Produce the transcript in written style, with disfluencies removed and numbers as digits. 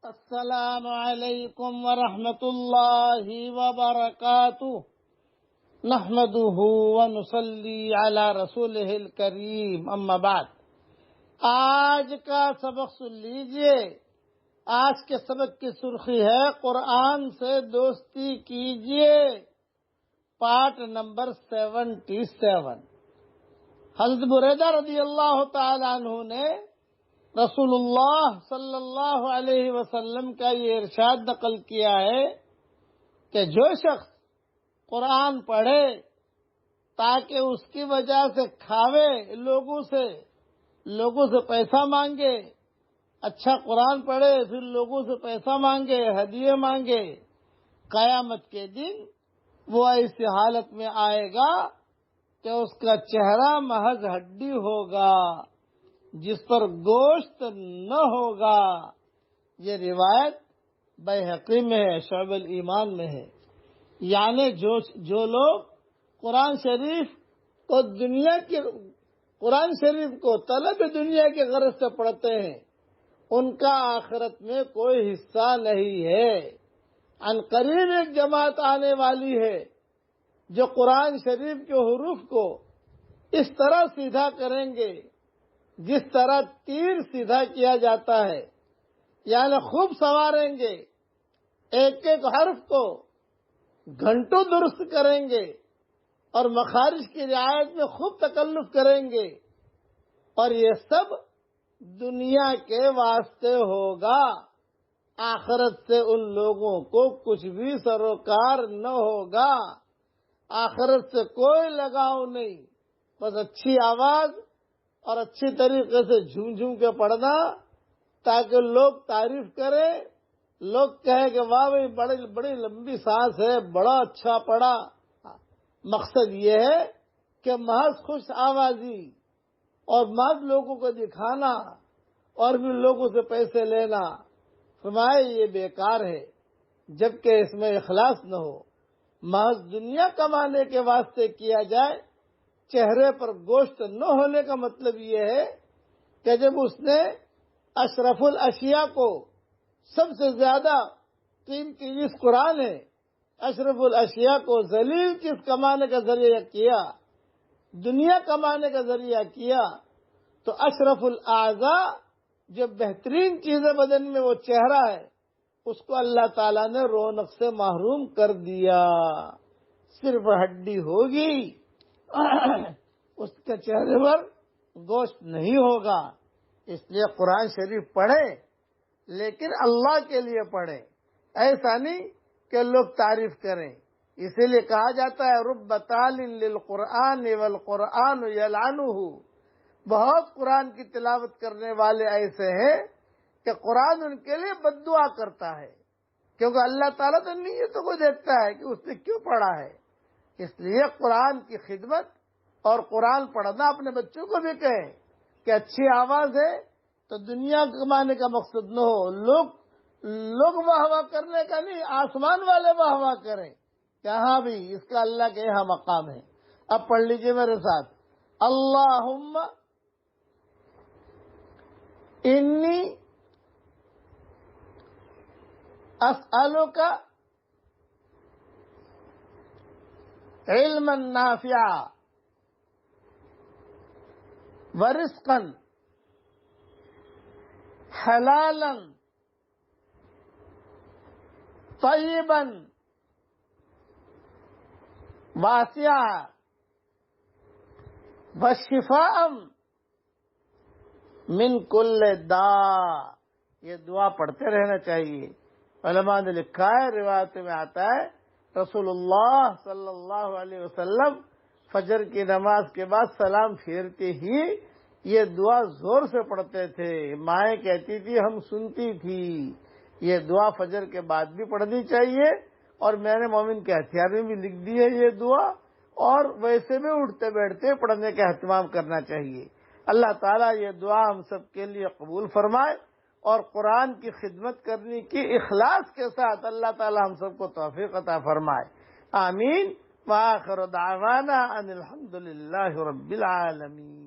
السلام علیکم ورحمۃ اللہ وبرکاتہ نحمده ونصلی علی رسولہ الکریم اما بعد۔ آج کا سبق سن لیجئے۔ آج کے سبق کی سرخی ہے قرآن سے دوستی کیجئے، پارٹ نمبر 77۔ حضرت بریدہ رضی اللہ تعالی عنہ نے رسول اللہ صلی اللہ علیہ وسلم کا یہ ارشاد نقل کیا ہے کہ جو شخص قرآن پڑھے تاکہ اس کی وجہ سے کھاوے، لوگوں سے پیسہ مانگے، اچھا قرآن پڑھے پھر لوگوں سے پیسہ مانگے، ہدیے مانگے، قیامت کے دن وہ ایسی حالت میں آئے گا کہ اس کا چہرہ محض ہڈی ہوگا جس پر گوشت نہ ہوگا۔ یہ روایت بیہقی میں ہے، شعب الایمان میں ہے۔ یعنی جو لوگ قرآن شریف کو طلب دنیا کے غرض سے پڑھتے ہیں، ان کا آخرت میں کوئی حصہ نہیں ہے۔ عنقریب ایک جماعت آنے والی ہے جو قرآن شریف کے حروف کو اس طرح سیدھا کریں گے جس طرح تیر سیدھا کیا جاتا ہے، یعنی خوب سنواریں گے، ایک ایک حرف کو گھنٹوں درست کریں گے اور مخارج کی رعایت میں خوب تکلف کریں گے، اور یہ سب دنیا کے واسطے ہوگا۔ آخرت سے ان لوگوں کو کچھ بھی سروکار نہ ہوگا، آخرت سے کوئی لگاؤ نہیں، بس اچھی آواز اور اچھی طریقے سے جھوم جھوم کے پڑھنا تاکہ لوگ تعریف کریں، لوگ کہیں کہ واہ بھائی بڑی لمبی سانس ہے، بڑا اچھا پڑھا۔ مقصد یہ ہے کہ محض خوش آوازی اور محض لوگوں کو دکھانا اور بھی لوگوں سے پیسے لینا، فرمائے یہ بیکار ہے جبکہ اس میں اخلاص نہ ہو۔ محض دنیا کمانے کے واسطے کیا جائے، چہرے پر گوشت نہ ہونے کا مطلب یہ ہے کہ جب اس نے اشرف الاشیاء کو، سب سے زیادہ قیمتی جس قرآن ہے، اشرف الاشیاء کو ذلیل چیز کمانے کا ذریعہ کیا، دنیا کمانے کا ذریعہ کیا، تو اشرف الاعضاء جو بہترین چیزیں بدن میں وہ چہرہ ہے، اس کو اللہ تعالیٰ نے رونق سے محروم کر دیا۔ صرف ہڈی ہوگی، اس کے چہرے پر گوشت نہیں ہوگا۔ اس لیے قرآن شریف پڑھے لیکن اللہ کے لیے پڑھے، ایسا نہیں کہ لوگ تعریف کریں۔ اسی لیے کہا جاتا ہے رب تال للقرآن والقرآن یلعنہ، بہت قرآن کی تلاوت کرنے والے ایسے ہیں کہ قرآن ان کے لیے بد دعا کرتا ہے، کیونکہ اللہ تعالیٰ تو نیتوں کو دیکھتا ہے کہ اس نے کیوں پڑھا ہے۔ اس لیے قرآن کی خدمت اور قرآن پڑھنا اپنے بچوں کو بھی کہیں کہ اچھی آواز ہے تو دنیا کمانے کا مقصد نہ ہو، لوگ واہ واہ کرنے کا نہیں، آسمان والے واہ واہ کریں کہ ہاں بھی اس کا اللہ کے یہاں مقام ہے۔ اب پڑھ لیجئے میرے ساتھ، اللہم انی اسألک علما نافعا ورزقا حلالا طیبا واسعا وشفاء من کل داء۔ یہ دعا پڑھتے رہنا چاہیے۔ علماء نے لکھا ہے، روایت میں آتا ہے رسول اللہ صلی اللہ علیہ وسلم فجر کی نماز کے بعد سلام پھیرتے ہی یہ دعا زور سے پڑھتے تھے۔ مائیں کہتی تھی ہم سنتی تھی۔ یہ دعا فجر کے بعد بھی پڑھنی چاہیے، اور میں نے مومن کے ہتھیار میں بھی لکھ دی ہے یہ دعا، اور ویسے بھی اٹھتے بیٹھتے پڑھنے کا اہتمام کرنا چاہیے۔ اللہ تعالیٰ یہ دعا ہم سب کے لیے قبول فرمائے، اور قرآن کی خدمت کرنے کی اخلاص کے ساتھ اللہ تعالیٰ ہم سب کو توفیق عطا فرمائے۔ آمین۔ وآخر دعوانا ان الحمد للہ رب العالمین۔